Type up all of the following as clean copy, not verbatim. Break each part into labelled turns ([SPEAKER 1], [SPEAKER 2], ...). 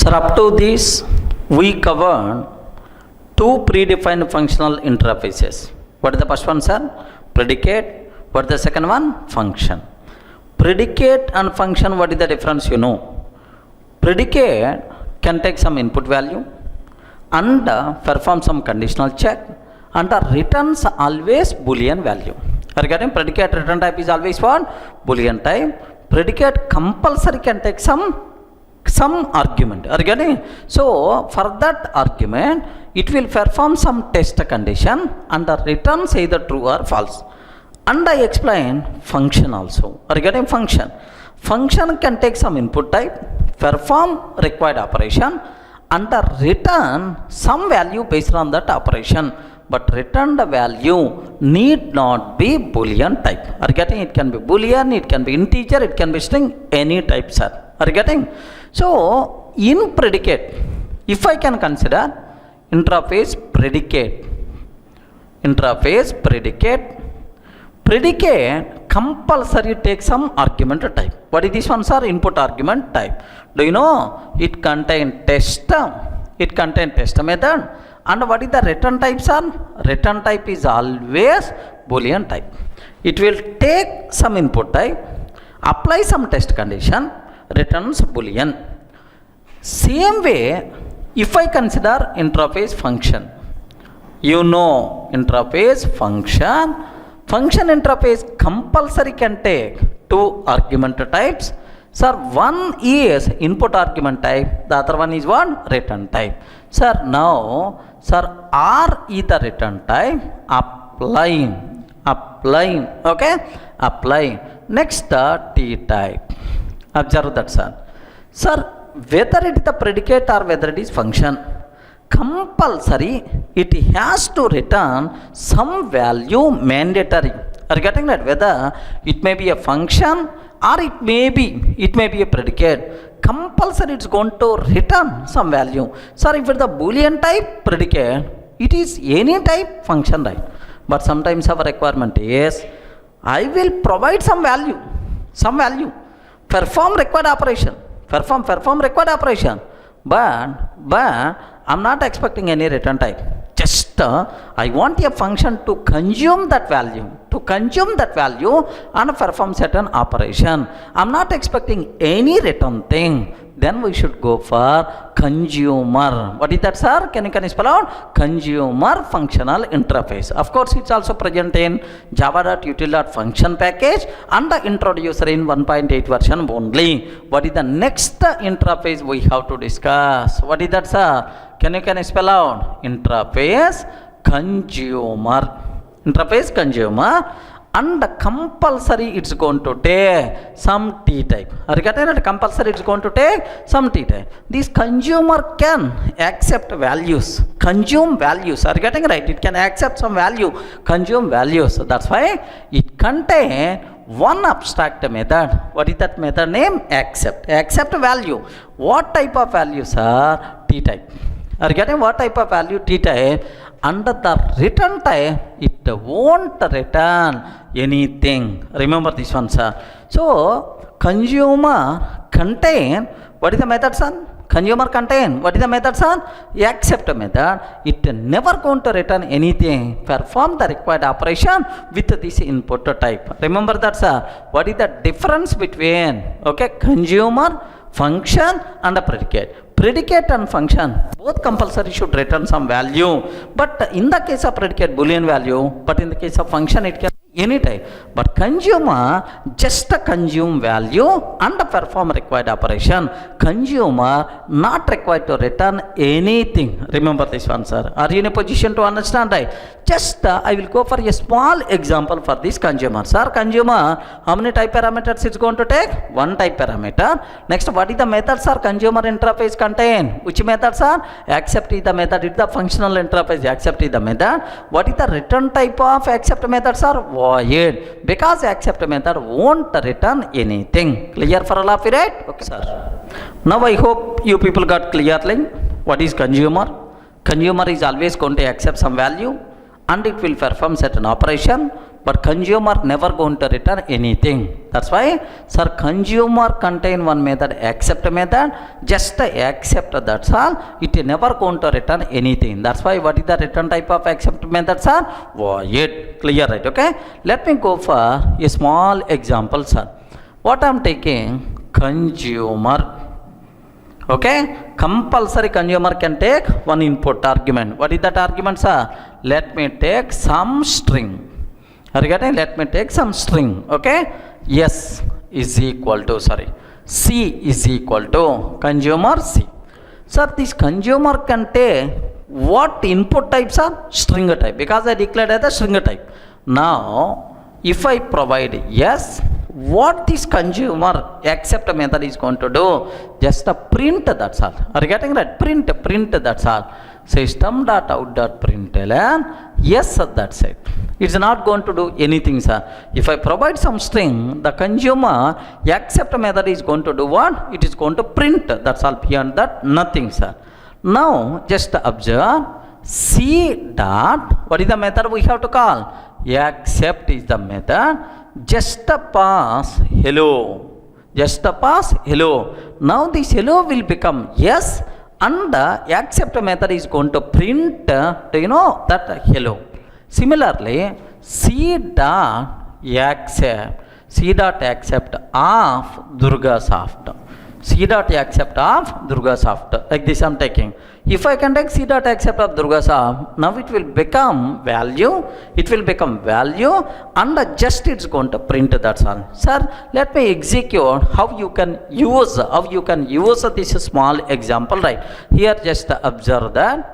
[SPEAKER 1] Sir, up to this, we covered two predefined functional interfaces. What is the first one, sir? Predicate. What is the second one? Function. Predicate and function, what is the difference? You know. Predicate can take some input value and perform some conditional check and returns always Boolean value. Are you getting? Predicate return type is always what? Boolean type. Predicate compulsory can take some argument. Are you getting? So for that argument, it will perform some test condition and returns either true or false. And I explain function also. Are you getting? Function. Function can take some input type, perform required operation and return some value based on that operation. But returned value need not be Boolean type. Are you getting? It can be Boolean, it can be integer, it can be string, any type, sir. Are you getting? So in predicate, if I can consider interface predicate, predicate compulsory take some argument type. What is this one, sir? Input argument type. Do you know? It contain test method. And what is the return type, sir? Return type is always Boolean type. It will take some input type, apply some test condition, returns Boolean. Same way, if I consider interface function, you know interface function interface compulsory can take two argument types. Sir, one is input argument type, the other one is what? Return type. Sir, now, sir, R is the return type, applying, okay? Applying. Next, T type. Observe that, sir. Sir, whether it is the predicate or whether it is function, compulsory, it has to return some value mandatory. Are you getting that? Whether it may be a function or it may be a predicate, compulsory it's going to return some value. Sir, if it's the Boolean type predicate, it is any type function, right? But sometimes our requirement is, I will provide some value, perform required operation, but I'm not expecting any return type. Just I want a function to consume that value, and perform certain operation. I'm not expecting any return thing. Then we should go for consumer. What is that, sir? Can you spell out? Consumer functional interface. Of course, it's also present in java.util.function package and the introducer in 1.8 version only. What is the next interface we have to discuss? What is that, sir? Can you spell out? Interface consumer. And compulsory it's going to take some T type. Are you getting it? Compulsory it's going to take some T type. This consumer can accept values, consume values. Are you getting right? It can accept some value, consume values. So that's why it contains one abstract method. What is that method name? Accept. Accept value. What type of values are? T type. Are you getting what type of value? T type. Under the return type, it won't return anything. Remember this one, sir. So, consumer contain, what is the method, son? Consumer contain, what is the method, son? Accept method. It never going to return anything. Perform the required operation with this input type. Remember that, sir. What is the difference between, okay, consumer, function and a predicate? Predicate and function, both compulsory should return some value. But in the case of predicate, Boolean value. But in the case of function, it can be any type. But consumer, just consume value and perform required operation. Consumer, not required to return anything. Remember this one, sir. Are you in a position to understand, right? Just, I will go for a small example for this consumer. Sir, consumer, how many type parameters it's going to take? One type parameter. Next, what is the method, sir? Consumer interface contain. Which method, sir? Accept is the method. It's the functional interface. Accept is the method. What is the return type of accept method, sir? Void. Because accept method won't return anything. Clear for all of you, right? Okay, sir. Now I hope you people got clearly what is consumer. Consumer is always going to accept some value and it will perform certain operation but consumer never going to return anything. That's why, sir, consumer contain one method, accept method, just accept, that's all. It never going to return anything. That's why, what is the return type of accept method, sir? Void. Clear, right? Okay. Let me go for a small example, sir. What I'm taking, consumer. Okay, compulsory consumer can take one input argument. What is that argument, sir? Let me take some string. Are you getting? Let me take some string. Okay, S is equal to, sorry, C is equal to consumer C. Sir, this consumer can take what input types are? String type, because I declared as a string type. Now, if I provide yes, what this consumer accept method is going to do? Just a print, that's all. Are you getting that? Print, that's all. System.out.println, yes, that's it. It's not going to do anything, sir. If I provide some string, the consumer accept method is going to do what? It is going to print, that's all. Beyond that, nothing, sir. Now, just observe, C dot, what is the method we have to call? Accept is the method. Just pass hello. Just pass hello. Now this hello will become yes, and the accept method is going to print, that hello. Similarly, C dot accept of Durga soft. C dot accept of Durga soft. Like this I'm taking. If I can take C dot accept of Durga soft, now it will become value. It will become value, and just it's going to print, that's all. Sir, let me execute how you can use this small example, right? Here just observe that.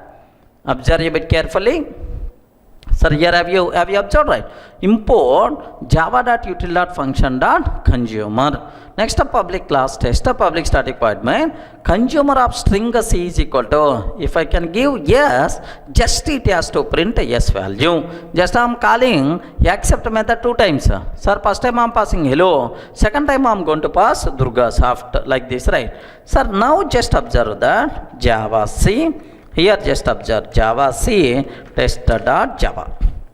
[SPEAKER 1] Observe a bit carefully. Sir, here have you observed, right? Import java.util.function.consumer. Next public class test, public static void main, consumer of string C is equal to, if I can give yes, just it has to print yes value. Just I am calling accept method 2 times. Sir, first time I am passing hello, second time I am going to pass Durga soft, like this, right? Sir, now just observe that Java C. Here just observe Java C test.java.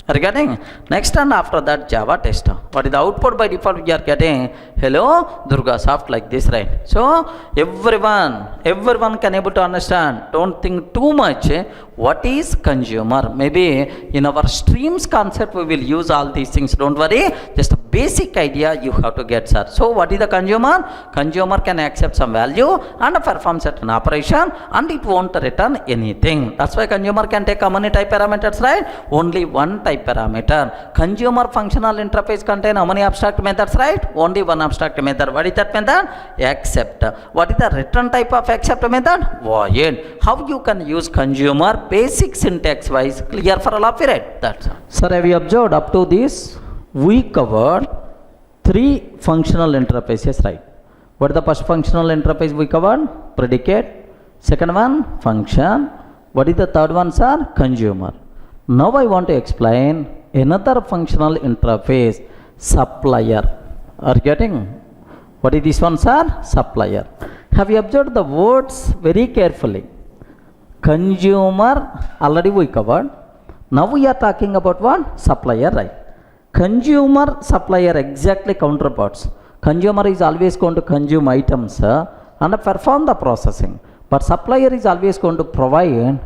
[SPEAKER 1] Are you getting? Next, and after that Java tester. What is the output? By default we are getting hello Durga soft, like this, right? So everyone can able to understand. Don't think too much what is consumer. Maybe in our streams concept we will use all these things. Don't worry, just a basic idea you have to get, sir. So what is the consumer? Consumer can accept some value and perform certain operation, and it won't return anything. That's why consumer can take how many type parameters, right? Only one type parameter. Consumer functional interface contain how many abstract methods, right? Only one abstract method. What is that method? Accept. What is the return type of accept method? Void. How you can use consumer? Basic syntax wise, clear for all of you, right? That's all. Sir, have you observed up to this? We covered 3 functional interfaces, right? What is the first functional interface we covered? Predicate. Second one, function. What is the third one, sir? Consumer. Now I want to explain another functional interface, supplier. Are you getting? What is this one, sir? Supplier. Have you observed the words very carefully? Consumer already we covered. Now we are talking about what? Supplier, right? Consumer, supplier, exactly counterparts. Consumer is always going to consume items and perform the processing. But supplier is always going to provide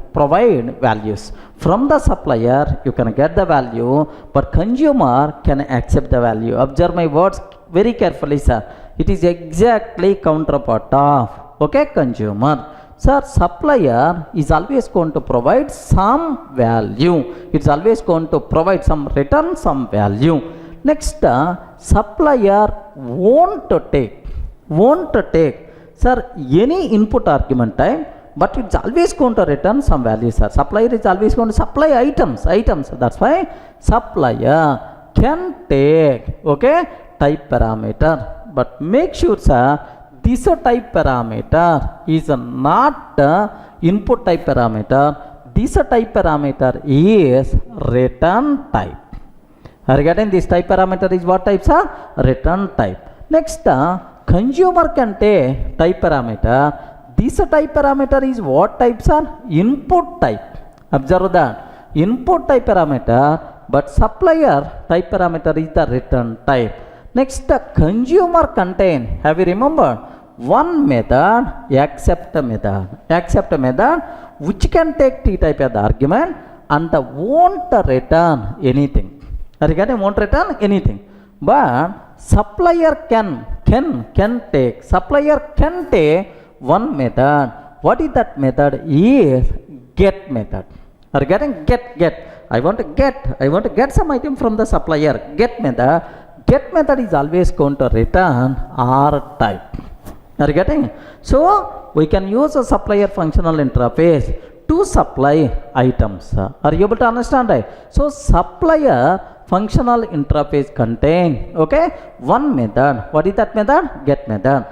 [SPEAKER 1] values. From the supplier, you can get the value, but consumer can accept the value. Observe my words very carefully, sir. It is exactly counterpart of, okay, consumer. Sir, supplier is always going to provide some value. It's always going to provide some return, some value. Next, supplier won't take, sir, any input argument type, but it's always going to return some value, sir. Supplier is always going to supply items. That's why supplier can take, okay, type parameter. But make sure, sir, this type parameter is not input type parameter. This type parameter is return type. Are you getting? This type parameter is what type, sir? Return type. Next, consumer can take type parameter. This type parameter is what type, sir? Input type. Observe that. Input type parameter. but supplier type parameter is the return type. Next, the consumer contain, have you remembered? One method, accept method which can take T type as the argument and the won't return anything. Are you getting? Won't return anything. But supplier can take one method. What is that method? Is get method. Are you getting? Get. I want to get some item from the supplier. Get method is always going to return R type. Are you getting? So we can use a supplier functional interface to supply items. Are you able to understand, right? So supplier functional interface contain, okay, one method. What is that method? Get method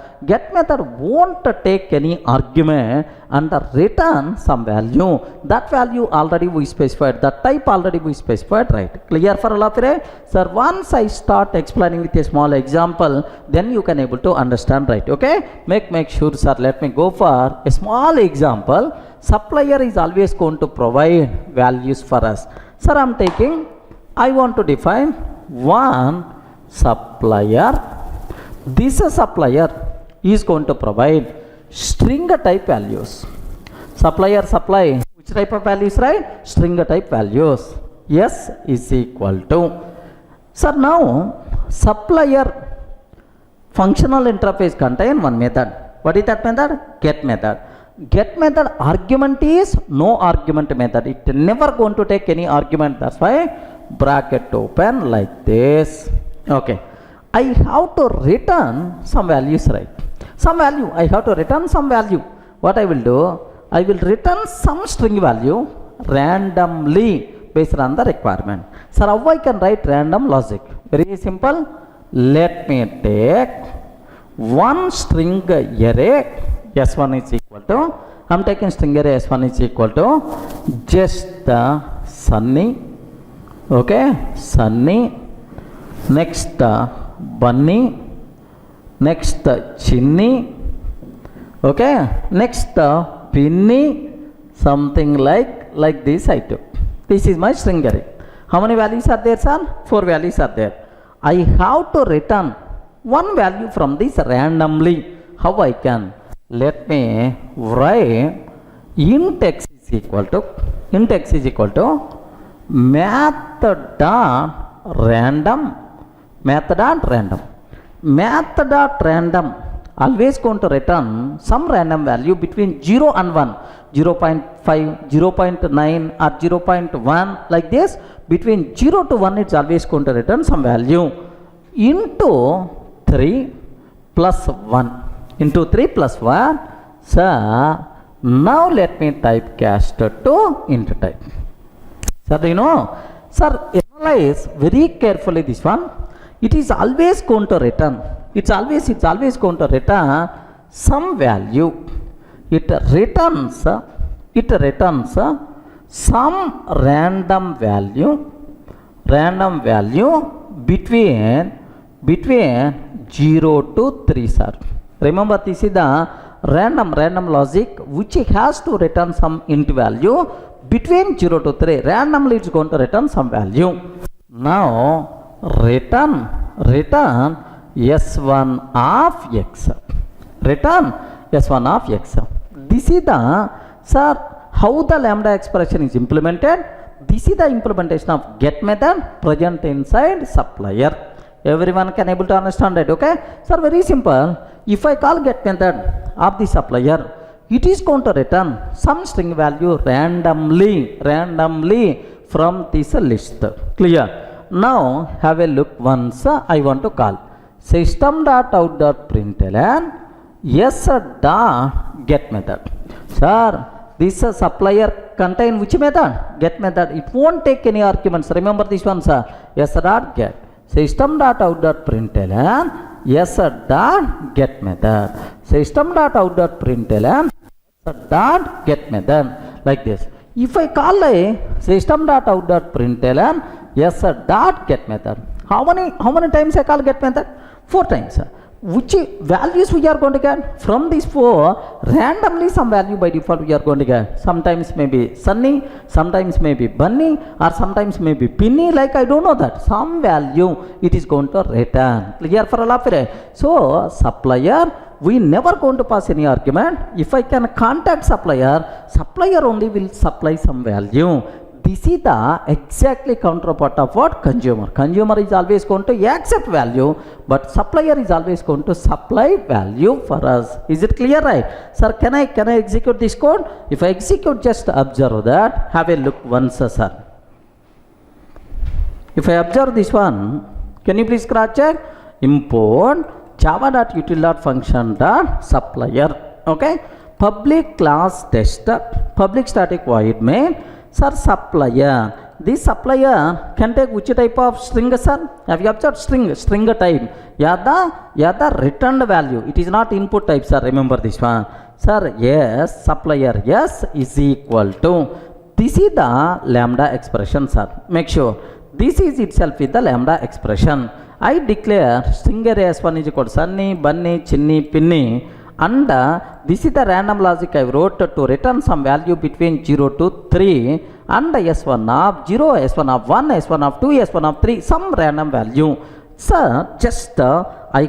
[SPEAKER 1] won't take any argument and return some value. That value already we specified, that type already we specified, right? Clear for all of you, right? Sir, once I start explaining with a small example, then you can able to understand, right? Okay, make sure, sir. Let me go for a small example. Supplier is always going to provide values for us. Sir, I want to define one supplier. This supplier is going to provide string type values. Supplier supply which type of values, right? String type values. S is equal to. So now supplier functional interface contain one method. What is that method? Get method argument is no argument method. It never going to take any argument. That's why bracket open like this. Okay, I have to return some values, right? Some value. I have to return some value. What I will do? I will return some string value randomly based on the requirement. Sir, how I can write random logic? Very simple. Let me take one string array. S1 is equal to, I'm taking string array S1 is equal to just the Sunny. Okay, Sunny, next Bunny, next Chinny, okay, next Pinny, something like this I took. This is my string array. How many values are there, sir? 4 values are there. I have to return one value from this randomly. How I can? Let me write int x is equal to math dot random always going to return some random value between 0 and 1, 0.5, 0.9 or 0.1 like this. Between 0 to 1 it's always going to return some value into 3 plus 1 into 3 plus 1. So now let me type cast to int type. Sir, do you know? Sir, analyze very carefully this one. It is always going to return. It's always going to return some value. It returns some random value between 0 to 3, sir. Remember, this is the random logic which has to return some int value between 0 to 3. Randomly it's going to return some value. Now return S1 of x. Return S1 of x. This is the, sir, how the lambda expression is implemented. This is the implementation of get method present inside supplier. Everyone can able to understand it, okay? Sir, very simple. If I call get method of the supplier, it is going to return some string value randomly from this list. Clear? Now have a look once. I want to call system.out.println s dot get method. Sir, this supplier contain which method? Get method. It won't take any arguments. Remember this one, sir. S dot get. System.out.println s dot get method. System.out.println dot get method like this. If I call a system.out.println s dot get method, how many times I call get method? 4 times. which values we are going to get from these four. Randomly some value by default we are going to get. Sometimes maybe Sunny, sometimes maybe Bunny, or sometimes maybe Pinny, like I don't know that. Some value it is going to return. Clear for all of it? So supplier, we never going to pass any argument. If I can contact supplier, supplier only will supply some value. This is the exactly counterpart of what? Consumer. Consumer is always going to accept value, but supplier is always going to supply value for us. Is it clear, right? Sir, can I execute this code? If I execute, just observe that. Have a look once, sir. If I observe this one, can you please cross check? Import java.util.function.supplier. Okay. Public class tester, public static void main. Sir, supplier. This supplier can take which type of string, sir? Have you observed string type? The returned value. It is not input type, sir. Remember this one. Sir, yes, supplier, yes, is equal to. This is the lambda expression, sir. Make sure. This is itself is the lambda expression. I declare string array S1 is equal to Sunny, Bunny, Chinny, Pinny. And this is the random logic I wrote to return some value between 0 to 3 and S1 of 0, S1 of 1, S1 of 2, S1 of 3, some random value. Sir, just I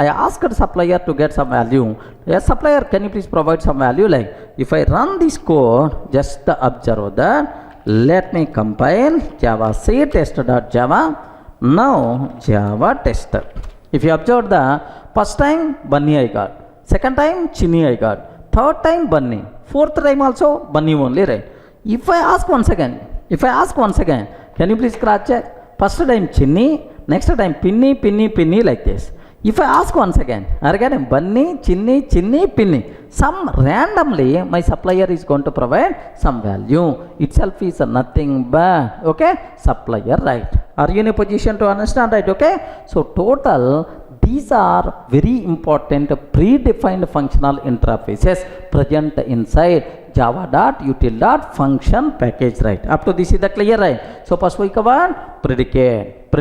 [SPEAKER 1] asked supplier to get some value. Yes, supplier, can you please provide some value? Like if I run this code, just observe that. Let me compile java c tester.java. Now java tester. If you observe the first time Bunny I got. Second time Chinny I got. Third time Bunny. Fourth time also Bunny only, right? If I ask once again, can you please cross check? First time Chinny, next time Pinny like this. If I ask once again, again Bunny, Chinny, Pinny, some randomly my supplier is going to provide some value. Itself is nothing but, okay, supplier, right? Are you in a position to understand, right? Okay, so total, these are very important predefined functional interfaces present inside java.util.function package, right? Up to this is the clear, right? So first we covered predicate,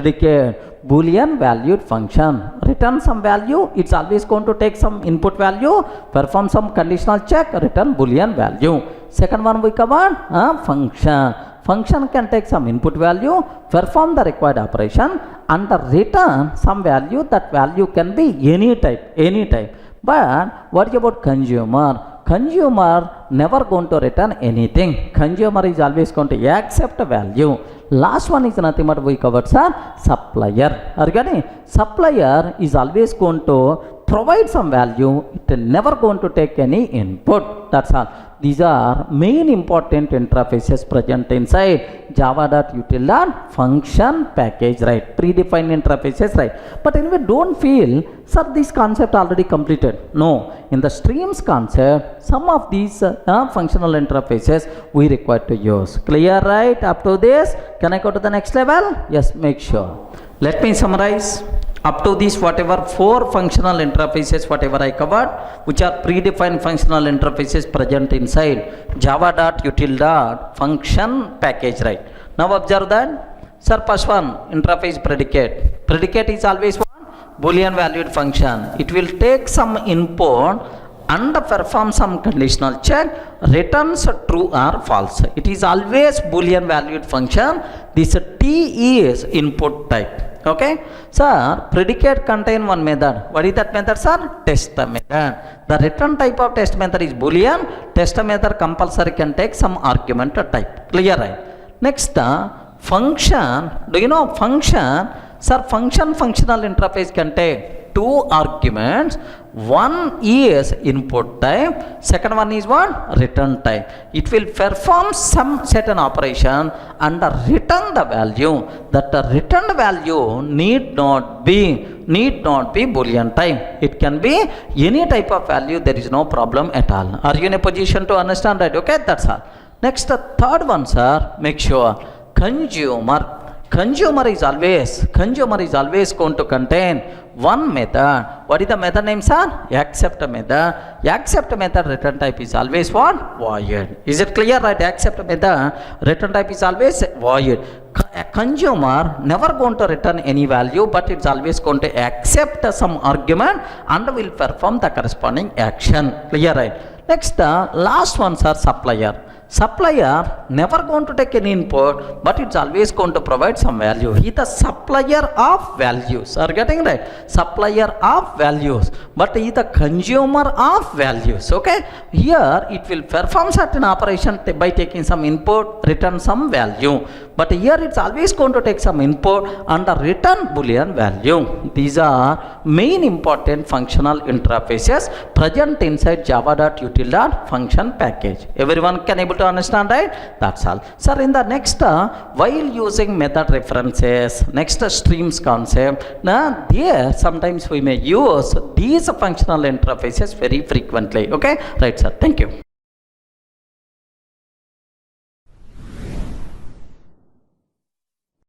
[SPEAKER 1] boolean valued function, return some value, it's always going to take some input value, perform some conditional check, return boolean value. Second one we covered function can take some input value, perform the required operation, and return some value. That value can be any type. But what about consumer? Consumer never going to return anything. Consumer is always going to accept a value. Last one is nothing but we covered, sir, supplier. Are you getting? Supplier is always going to provide some value. It never going to take any input. That's all. These are main important interfaces present inside java.util.function package, right? Predefined interfaces, right? But anyway, don't feel, sir, this concept already completed. No, in the streams concept, some of these functional interfaces we require to use. Clear, right? Up to this, can I go to the next level? Yes, make sure. Let me summarize. Up to this, whatever four functional interfaces, whatever I covered, which are predefined functional interfaces present inside java.util.function package, right? Now observe that. Sir, first one, interface predicate. Predicate is always one boolean valued function. It will take some input and perform some conditional check, returns true or false. It is always boolean valued function. This T is input type. Okay, sir, predicate contain one method. What is that method, sir? Test method. The return type of test method is boolean. Test method compulsory can take some argument type. Clear, right? Next, function. Do you know function? Sir, functional interface can take two arguments. One is input type, second one is what? Return type. It will perform some certain operation and return the value. That the returned value need not be boolean type. It can be any type of value. There is no problem at all. Are you in a position to understand, right? Okay, that's all. Next, the third one, sir, make sure consumer. Consumer is always going to contain one method. What is the method name, sir? Accept method. Accept method return type is always what? Void. Is it clear, right? Accept method return type is always void. a consumer never going to return any value, but it's always going to accept some argument and will perform the corresponding action. Clear, right? Next, last ones are supplier. Supplier never going to take any input, but it's always going to provide some value. He the supplier of values. Are getting right? Supplier of values, but he the consumer of values. Okay. Here it will perform certain operation by taking some input, return some value. But here it's always going to take some input and return boolean value. These are main important functional interfaces present inside java.util.function package. Everyone can able to understand, right? That's all. Sir, in the next, while using method references, next streams concept, there sometimes we may use these functional interfaces very frequently. Okay, right, sir. Thank you.